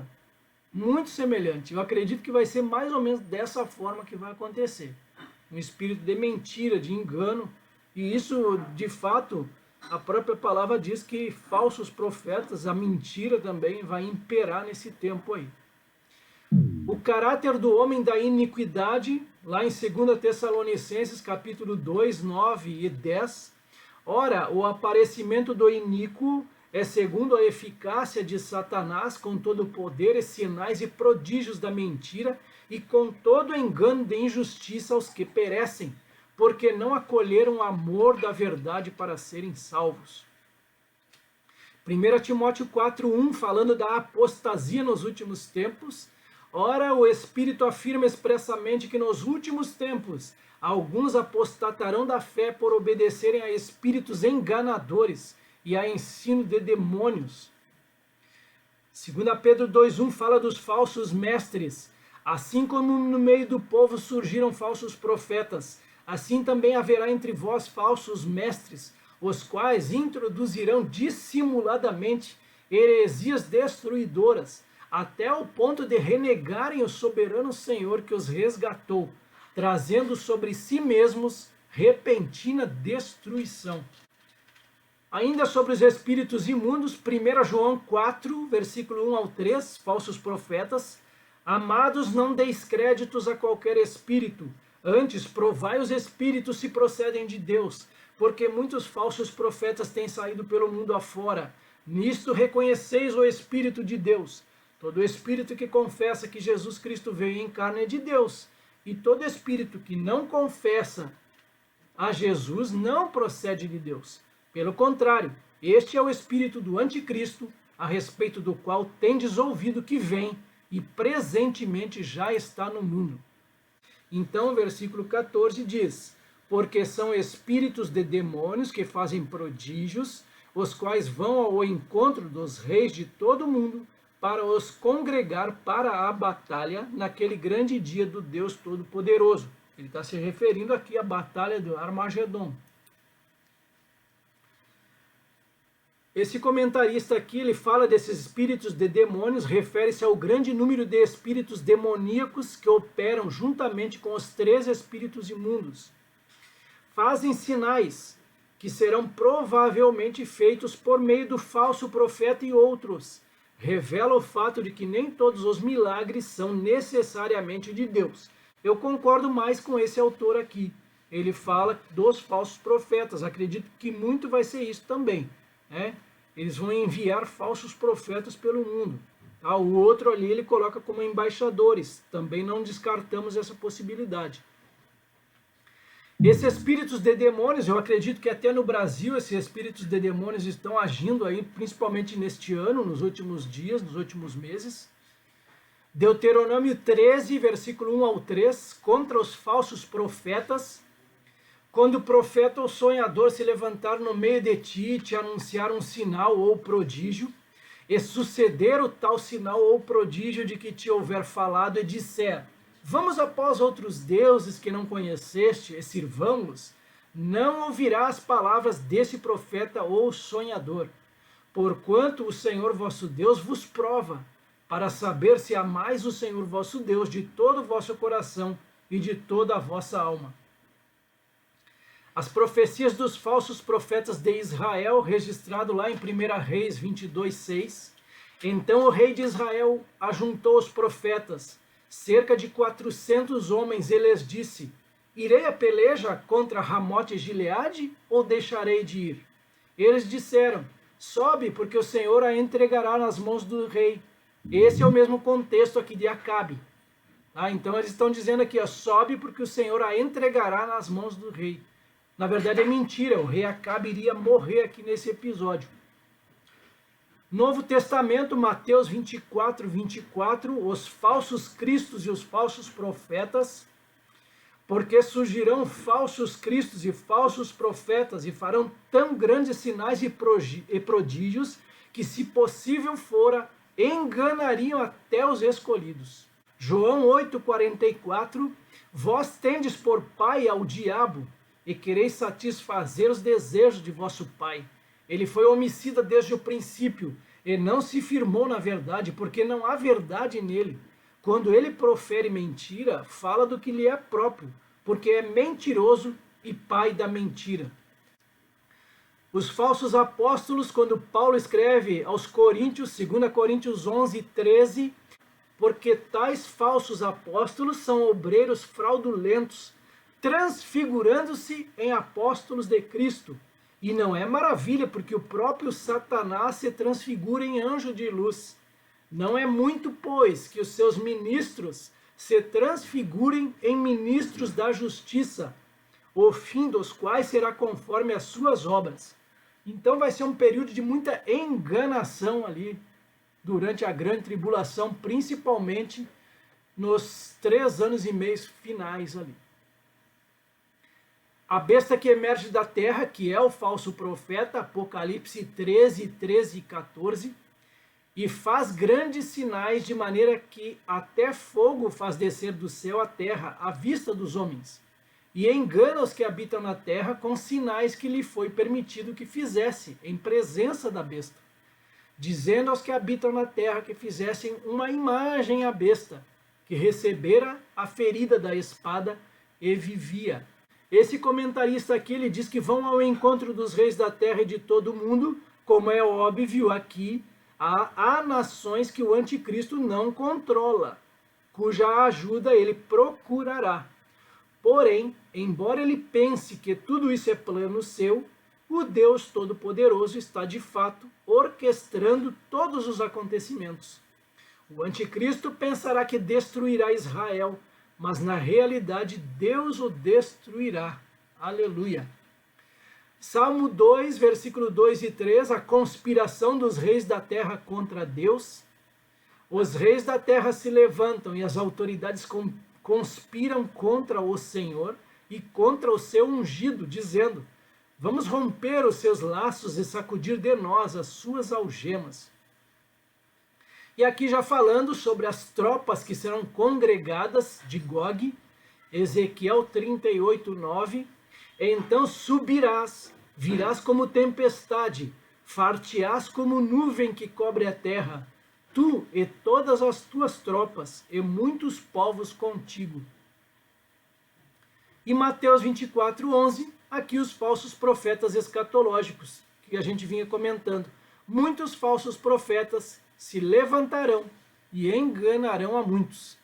Muito semelhante. Eu acredito que vai ser mais ou menos dessa forma que vai acontecer. Um espírito de mentira, de engano. E isso, de fato, a própria palavra diz que falsos profetas, a mentira também vai imperar nesse tempo aí. O caráter do homem da iniquidade, lá em 2 Tessalonicenses, capítulo 2, 9 e 10. Ora, o aparecimento do iníquo é segundo a eficácia de Satanás, com todo o poder e sinais e prodígios da mentira, e com todo o engano de injustiça aos que perecem, porque não acolheram o amor da verdade para serem salvos. 1 Timóteo 4:1, falando da apostasia nos últimos tempos. Ora, o Espírito afirma expressamente que nos últimos tempos alguns apostatarão da fé por obedecerem a espíritos enganadores e a ensino de demônios. 2 Pedro 2:1 fala dos falsos mestres. Assim como no meio do povo surgiram falsos profetas, assim também haverá entre vós falsos mestres, os quais introduzirão dissimuladamente heresias destruidoras, até o ponto de renegarem o soberano Senhor que os resgatou, trazendo sobre si mesmos repentina destruição. Ainda sobre os espíritos imundos, 1 João 4, versículo 1 ao 3, falsos profetas. Amados, não deis créditos a qualquer espírito, antes provai os espíritos se procedem de Deus, porque muitos falsos profetas têm saído pelo mundo afora. Nisto reconheceis o Espírito de Deus. Todo espírito que confessa que Jesus Cristo veio em carne é de Deus, e todo espírito que não confessa a Jesus não procede de Deus. Pelo contrário, este é o espírito do anticristo, a respeito do qual tendes ouvido que vem e presentemente já está no mundo. Então, o versículo 14 diz: porque são espíritos de demônios que fazem prodígios, os quais vão ao encontro dos reis de todo o mundo, para os congregar para a batalha naquele grande dia do Deus Todo-Poderoso. Ele está se referindo aqui à batalha do Armagedon. Esse comentarista aqui, ele fala desses espíritos de demônios, refere-se ao grande número de espíritos demoníacos que operam juntamente com os 3 espíritos imundos. Fazem sinais que serão provavelmente feitos por meio do falso profeta e outros. Revela o fato de que nem todos os milagres são necessariamente de Deus. Eu concordo mais com esse autor aqui. Ele fala dos falsos profetas. Acredito que muito vai ser isso também. Eles vão enviar falsos profetas pelo mundo. O outro ali ele coloca como embaixadores. Também não descartamos essa possibilidade. Esses espíritos de demônios, eu acredito que até no Brasil esses espíritos de demônios estão agindo aí, principalmente neste ano, nos últimos dias, nos últimos meses. Deuteronômio 13, versículo 1 ao 3, contra os falsos profetas. Quando o profeta ou sonhador se levantar no meio de ti e te anunciar um sinal ou prodígio, e suceder o tal sinal ou prodígio de que te houver falado e disser: vamos após outros deuses que não conheceste e sirvamos, não ouvirá as palavras desse profeta ou sonhador, porquanto o Senhor vosso Deus vos prova, para saber se amais o Senhor vosso Deus de todo o vosso coração e de toda a vossa alma. As profecias dos falsos profetas de Israel, registrado lá em 1 Reis 22:6. Então o rei de Israel ajuntou os profetas, cerca de 400 homens, e lhes disse: Irei a peleja contra Ramote e Gileade, ou deixarei de ir? Eles disseram: Sobe, porque o Senhor a entregará nas mãos do rei. Esse é o mesmo contexto aqui de Acabe. Então eles estão dizendo aqui, sobe, porque o Senhor a entregará nas mãos do rei. Na verdade é mentira, o rei Acabe iria morrer aqui nesse episódio. Novo Testamento, Mateus 24:24, os falsos cristos e os falsos profetas, porque surgirão falsos cristos e falsos profetas e farão tão grandes sinais e prodígios que, se possível fora, enganariam até os escolhidos. João 8:44, vós tendes por pai ao diabo e quereis satisfazer os desejos de vosso pai. Ele foi homicida desde o princípio e não se firmou na verdade, porque não há verdade nele. Quando ele profere mentira, fala do que lhe é próprio, porque é mentiroso e pai da mentira. Os falsos apóstolos, quando Paulo escreve aos Coríntios, 2 Coríntios 11:13, porque tais falsos apóstolos são obreiros fraudulentos, transfigurando-se em apóstolos de Cristo. E não é maravilha, porque o próprio Satanás se transfigura em anjo de luz. Não é muito, pois, que os seus ministros se transfigurem em ministros da justiça, o fim dos quais será conforme as suas obras. Então vai ser um período de muita enganação ali, durante a grande tribulação, principalmente nos 3 anos e meio finais ali. A besta que emerge da terra, que é o falso profeta, Apocalipse 13 e 14, e faz grandes sinais, de maneira que até fogo faz descer do céu à terra, à vista dos homens, e engana os que habitam na terra com sinais que lhe foi permitido que fizesse, em presença da besta, dizendo aos que habitam na terra que fizessem uma imagem à besta, que recebera a ferida da espada e vivia. Esse comentarista aqui, ele diz que vão ao encontro dos reis da terra e de todo o mundo, como é óbvio aqui, há nações que o anticristo não controla, cuja ajuda ele procurará. Porém, embora ele pense que tudo isso é plano seu, o Deus Todo-Poderoso está de fato orquestrando todos os acontecimentos. O anticristo pensará que destruirá Israel, mas na realidade Deus o destruirá. Aleluia. Salmo 2, versículo 2 e 3, a conspiração dos reis da terra contra Deus. Os reis da terra se levantam e as autoridades conspiram contra o Senhor e contra o seu ungido, dizendo: vamos romper os seus laços e sacudir de nós as suas algemas. E aqui já falando sobre as tropas que serão congregadas de Gog, Ezequiel 38:9, então subirás, virás como tempestade, far-te-ás como nuvem que cobre a terra, tu e todas as tuas tropas, e muitos povos contigo. E Mateus 24:11, aqui os falsos profetas escatológicos, que a gente vinha comentando. Muitos falsos profetas se levantarão e enganarão a muitos.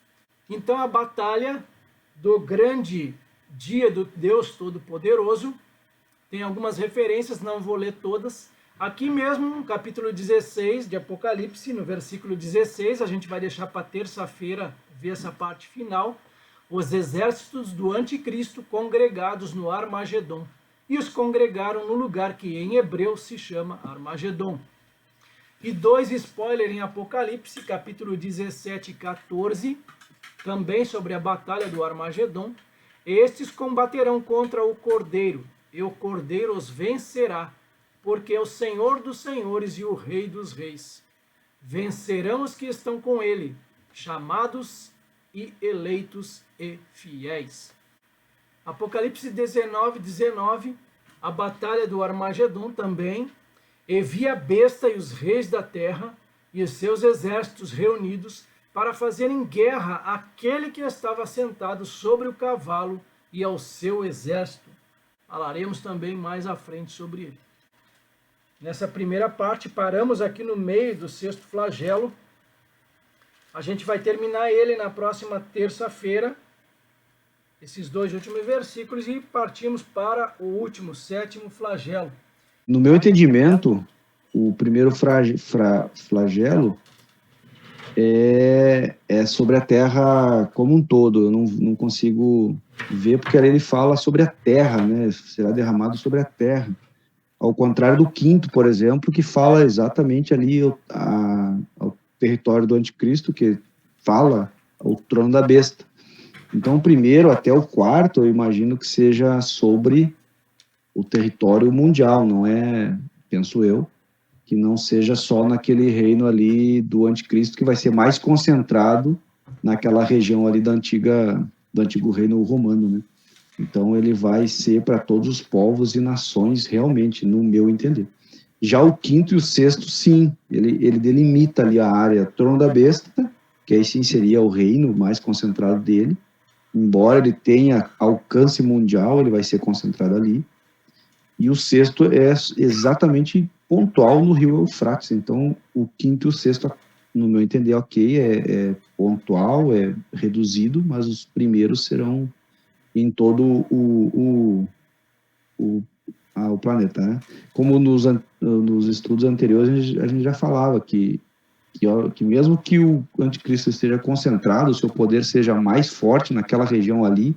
Então a batalha do grande dia do Deus Todo-Poderoso, tem algumas referências, não vou ler todas. Aqui mesmo, no capítulo 16 de Apocalipse, no versículo 16, a gente vai deixar para terça-feira ver essa parte final. Os exércitos do anticristo congregados no Armagedon. E os congregaram no lugar que em hebreu se chama Armagedon. E 2 spoilers em Apocalipse, capítulo 17 e 14, também sobre a batalha do Armagedon. Estes combaterão contra o Cordeiro, e o Cordeiro os vencerá, porque é o Senhor dos senhores e o Rei dos reis. Vencerão os que estão com ele, chamados e eleitos e fiéis. Apocalipse 19:19, a batalha do Armagedon também, e vi a besta e os reis da terra e os seus exércitos reunidos para fazerem guerra àquele que estava sentado sobre o cavalo e ao seu exército. Falaremos também mais à frente sobre ele. Nessa primeira parte, paramos aqui no meio do sexto flagelo. A gente vai terminar ele na próxima terça-feira, esses 2 últimos versículos, e partimos para o último, sétimo flagelo. No meu entendimento, o primeiro flagelo é sobre a terra como um todo. Eu não consigo ver, porque ali ele fala sobre a terra, né? Será derramado sobre a terra. Ao contrário do quinto, por exemplo, que fala exatamente ali ao território do anticristo, que fala o trono da besta. Então, o primeiro até o quarto, eu imagino que seja sobre o território mundial, não é, penso eu, que não seja só naquele reino ali do anticristo, que vai ser mais concentrado naquela região ali do antigo reino romano, né? Então, ele vai ser para todos os povos e nações, realmente, no meu entender. Já o quinto e o sexto, sim, ele delimita ali a área trono da besta, que aí sim seria o reino mais concentrado dele. Embora ele tenha alcance mundial, ele vai ser concentrado ali. E o sexto é exatamente pontual no rio Eufrates. Então, o quinto e o sexto, no meu entender, ok, é pontual, é reduzido, mas os primeiros serão em todo o planeta, né? Como nos estudos anteriores a gente já falava que mesmo que o anticristo esteja concentrado, o seu poder seja mais forte naquela região ali,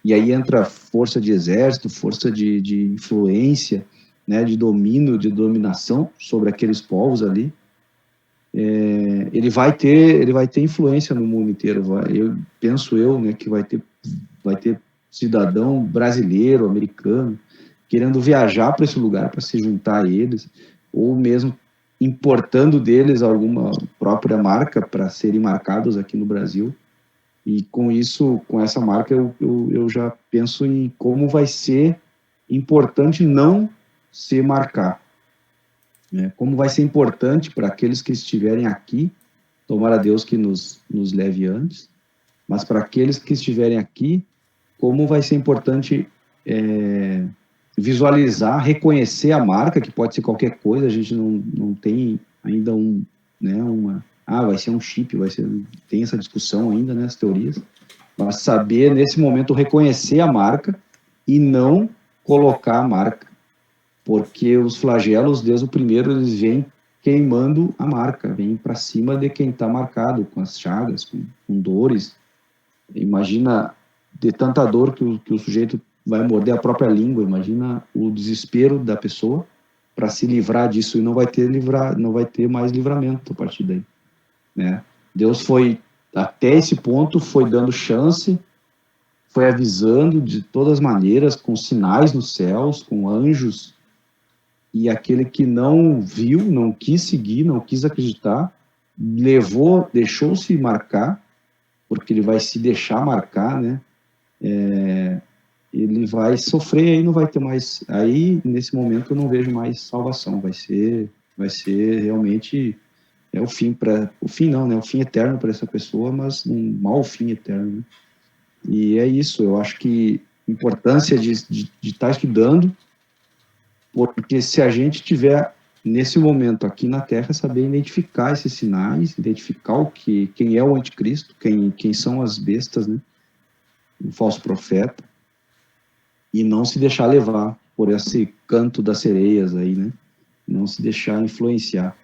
e aí entra força de exército, força de influência, né, de domínio, de dominação sobre aqueles povos ali, ele vai ter influência no mundo inteiro. Penso eu, né, que vai ter cidadão brasileiro, americano, querendo viajar para esse lugar para se juntar a eles, ou mesmo importando deles alguma própria marca para serem marcados aqui no Brasil. E com isso, com essa marca, eu já penso em como vai ser importante não se marcar, né? Como vai ser importante para aqueles que estiverem aqui, tomara Deus que nos leve antes, mas para aqueles que estiverem aqui, como vai ser importante visualizar, reconhecer a marca, que pode ser qualquer coisa, a gente não tem ainda vai ser um chip, tem essa discussão ainda, né, as teorias, mas saber, nesse momento, reconhecer a marca e não colocar a marca, porque os flagelos, desde o primeiro, eles vêm queimando a marca, vêm para cima de quem está marcado, com as chagas, com dores. Imagina de tanta dor que o sujeito vai morder a própria língua, imagina o desespero da pessoa para se livrar disso, e não vai ter mais livramento a partir daí, né? Deus foi, até esse ponto, foi dando chance, foi avisando de todas as maneiras, com sinais nos céus, com anjos, e aquele que não viu, não quis seguir, não quis acreditar, deixou-se marcar, porque ele vai se deixar marcar, né? Ele vai sofrer e não vai ter mais. Aí, nesse momento, eu não vejo mais salvação. Vai ser realmente o fim o fim não, né? O fim eterno para essa pessoa, mas um mau fim eterno, né? E é isso. Eu acho que a importância de estar estudando, porque se a gente tiver nesse momento aqui na Terra, saber identificar esses sinais, identificar quem é o anticristo, quem são as bestas, né? O falso profeta, e não se deixar levar por esse canto das sereias aí, né? Não se deixar influenciar.